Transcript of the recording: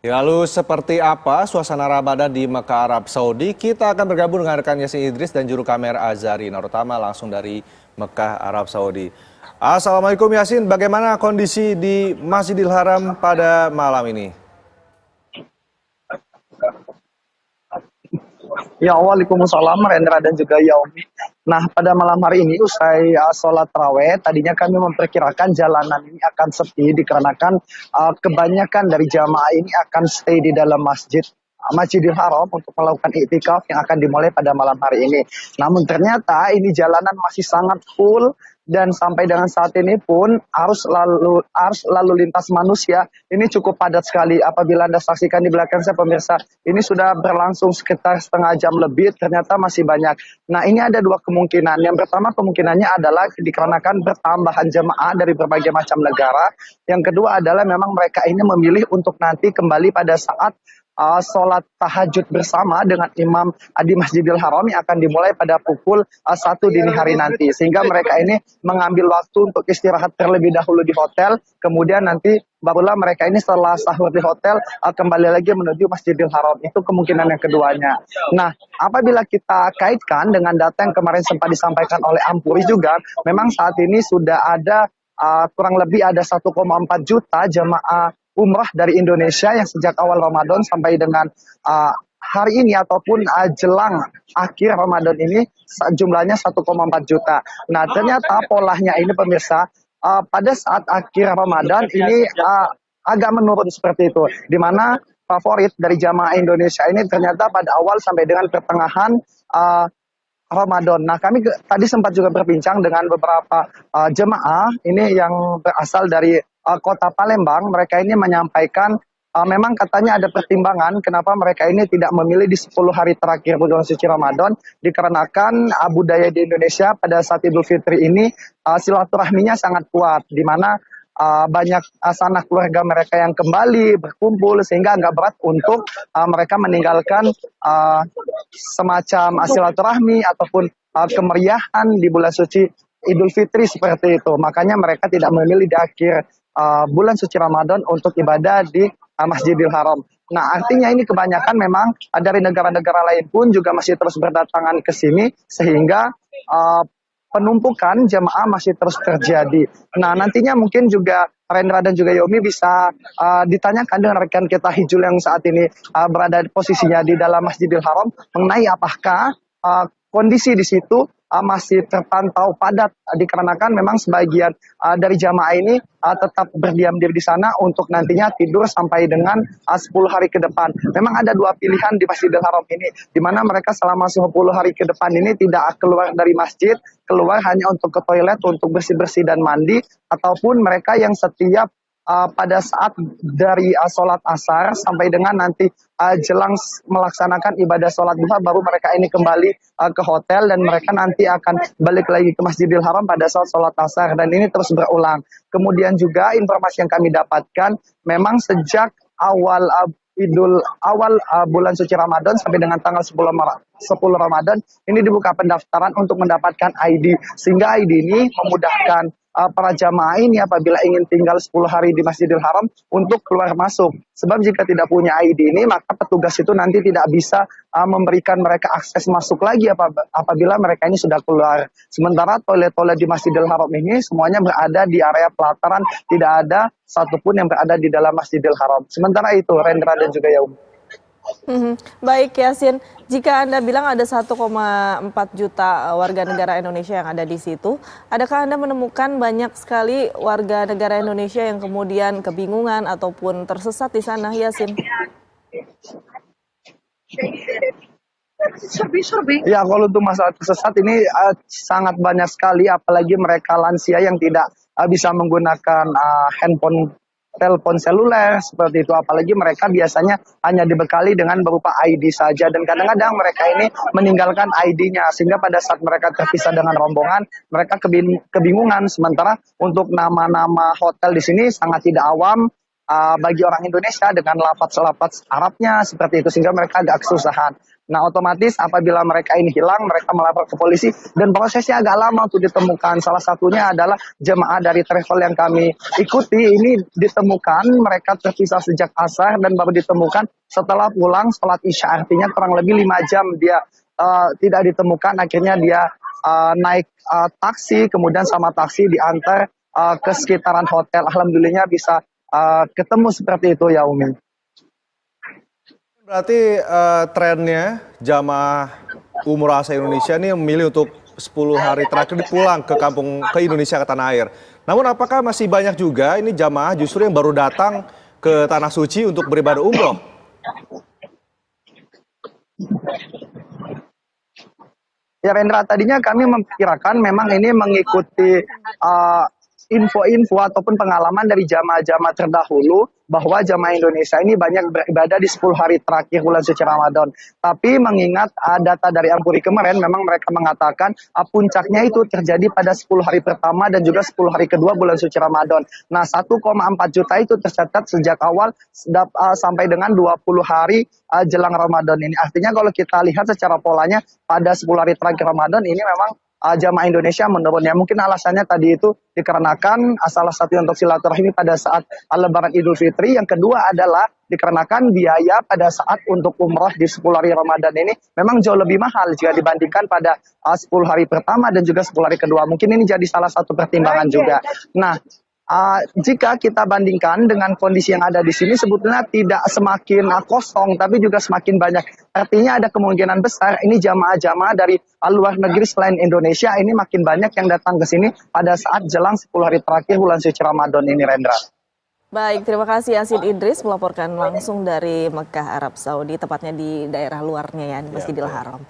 Lalu seperti apa suasana Ramadan di Mekah, Arab Saudi? Kita akan bergabung dengan rekan Yasin Idris dan juru kamera Azari Narutama langsung dari Mekah, Arab Saudi. Assalamualaikum Yasin, bagaimana kondisi di Masjidil Haram pada malam ini? Ya, waalaikumsalam Rendra dan juga Yaumi. Nah, pada malam hari ini usai sholat taraweh, tadinya kami memperkirakan jalanan ini akan sepi dikarenakan kebanyakan dari jamaah ini akan stay di dalam Masjidil Haram untuk melakukan iktikaf yang akan dimulai pada malam hari ini. Namun ternyata ini jalanan masih sangat full dan sampai dengan saat ini pun arus lalu lintas manusia ini cukup padat sekali. Apabila Anda saksikan di belakang saya pemirsa, ini sudah berlangsung sekitar setengah jam lebih, ternyata masih banyak. Nah, ini ada dua kemungkinan. Yang pertama kemungkinannya adalah dikarenakan bertambahan jemaah dari berbagai macam negara. Yang kedua adalah memang mereka ini memilih untuk nanti kembali pada saat sholat tahajud bersama dengan imam di Masjidil Haram yang akan dimulai pada pukul 1 dini hari nanti. Sehingga mereka ini mengambil waktu untuk istirahat terlebih dahulu di hotel, kemudian nanti barulah mereka ini setelah sahur di hotel kembali lagi menuju Masjidil Haram. Itu kemungkinan yang keduanya. Nah, apabila kita kaitkan dengan data yang kemarin sempat disampaikan oleh Ampuri juga, memang saat ini sudah ada kurang lebih ada 1,4 juta jemaah umrah dari Indonesia yang sejak awal Ramadan sampai dengan hari ini ataupun jelang akhir Ramadan ini jumlahnya 1,4 juta. Nah, ternyata polanya ini pemirsa pada saat akhir Ramadan ini agak menurun seperti itu, di mana favorit dari jamaah Indonesia ini ternyata pada awal sampai dengan pertengahan Ramadan. Nah, kami tadi sempat juga berbincang dengan beberapa jemaah ini yang berasal dari kota Palembang. Mereka ini menyampaikan memang katanya ada pertimbangan kenapa mereka ini tidak memilih di 10 hari terakhir bulan suci Ramadan, dikarenakan budaya di Indonesia pada saat Idul Fitri ini silaturahminya sangat kuat, di mana banyak sanak keluarga mereka yang kembali berkumpul sehingga agak berat untuk mereka meninggalkan semacam silaturahmi ataupun kemeriahan di bulan suci Idul Fitri seperti itu. Makanya mereka tidak memilih di akhir bulan suci Ramadan untuk ibadah di Masjidil Haram. Nah, artinya ini kebanyakan memang dari negara-negara lain pun juga masih terus berdatangan ke sini sehingga penumpukan jemaah masih terus terjadi. Nah, nantinya mungkin juga Rendra dan juga Yomi bisa ditanyakan dengan rekan kita Hijul yang saat ini berada di posisinya di dalam Masjidil Haram mengenai apakah kondisi di situ masih terpantau padat dikarenakan memang sebagian dari jamaah ini tetap berdiam diri di sana untuk nantinya tidur sampai dengan 10 hari ke depan. Memang ada dua pilihan di Masjidil Haram ini, di mana mereka selama 10 hari ke depan ini tidak keluar dari masjid, keluar hanya untuk ke toilet, untuk bersih-bersih dan mandi, ataupun mereka yang setiap pada saat dari sholat asar sampai dengan nanti jelang melaksanakan ibadah sholat duha baru mereka ini kembali ke hotel dan mereka nanti akan balik lagi ke Masjidil Haram pada saat sholat asar, dan ini terus berulang. Kemudian juga informasi yang kami dapatkan memang sejak awal bulan suci Ramadan sampai dengan tanggal 10 Ramadan ini dibuka pendaftaran untuk mendapatkan ID, sehingga ID ini memudahkan para jamaah ini apabila ingin tinggal 10 hari di Masjidil Haram untuk keluar masuk. Sebab jika tidak punya ID ini, maka petugas itu nanti tidak bisa memberikan mereka akses masuk lagi apabila mereka ini sudah keluar. Sementara toilet-toilet di Masjidil Haram ini semuanya berada di area pelataran, tidak ada satupun yang berada di dalam Masjidil Haram. Sementara itu, Rendra dan juga Yaum. Baik Yasin, jika Anda bilang ada 1,4 juta warga negara Indonesia yang ada di situ, adakah Anda menemukan banyak sekali warga negara Indonesia yang kemudian kebingungan ataupun tersesat di sana, Yasin? Ya, kalau untuk masalah tersesat ini sangat banyak sekali, apalagi mereka lansia yang tidak bisa menggunakan telepon seluler seperti itu, apalagi mereka biasanya hanya dibekali dengan berupa ID saja, dan kadang-kadang mereka ini meninggalkan ID-nya sehingga pada saat mereka terpisah dengan rombongan mereka kebingungan. Sementara untuk nama-nama hotel di sini sangat tidak awam, bagi orang Indonesia dengan lafaz-lafaz Arabnya seperti itu, sehingga mereka agak kesusahan. Nah, otomatis apabila mereka ini hilang, mereka melapor ke polisi dan prosesnya agak lama untuk ditemukan. Salah satunya adalah jemaah dari travel yang kami ikuti ini ditemukan, mereka terpisah sejak asar dan baru ditemukan setelah pulang sholat isya. Artinya kurang lebih 5 jam dia tidak ditemukan. Akhirnya dia naik taksi, kemudian sama taksi diantar ke sekitaran hotel. Alhamdulillahnya bisa ketemu seperti itu ya Umi. Berarti trennya jamaah umroh asal Indonesia ini memilih untuk 10 hari terakhir pulang ke kampung, ke Indonesia, ke tanah air. Namun apakah masih banyak juga ini jamaah justru yang baru datang ke Tanah Suci untuk beribadah umroh? Ya Rendra, tadinya kami memperkirakan memang ini mengikuti info-info ataupun pengalaman dari jamaah-jamaah terdahulu bahwa jamaah Indonesia ini banyak beribadah di 10 hari terakhir bulan suci Ramadan. Tapi mengingat data dari Ampuri kemarin, memang mereka mengatakan puncaknya itu terjadi pada 10 hari pertama dan juga 10 hari kedua bulan suci Ramadan. Nah, 1,4 juta itu tercatat sejak awal sampai dengan 20 hari jelang Ramadan ini. Artinya kalau kita lihat secara polanya pada 10 hari terakhir Ramadan ini memang jamaah Indonesia menurunnya. Mungkin alasannya tadi itu dikarenakan salah satu untuk silaturahmi pada saat Lebaran Idul Fitri. Yang kedua adalah dikarenakan biaya pada saat untuk umroh di 10 hari Ramadan ini memang jauh lebih mahal jika dibandingkan pada 10 hari pertama dan juga 10 hari kedua. Mungkin ini jadi salah satu pertimbangan juga. Nah, jika kita bandingkan dengan kondisi yang ada di sini, sebetulnya tidak semakin kosong, tapi juga semakin banyak. Artinya ada kemungkinan besar ini jamaah-jamaah dari luar negeri selain Indonesia ini makin banyak yang datang ke sini pada saat jelang 10 hari terakhir bulan suci Ramadan ini, Rendra. Baik, terima kasih Yasin Idris melaporkan langsung dari Mekah, Arab Saudi, tepatnya di daerah luarnya ya, Masjidil Haram.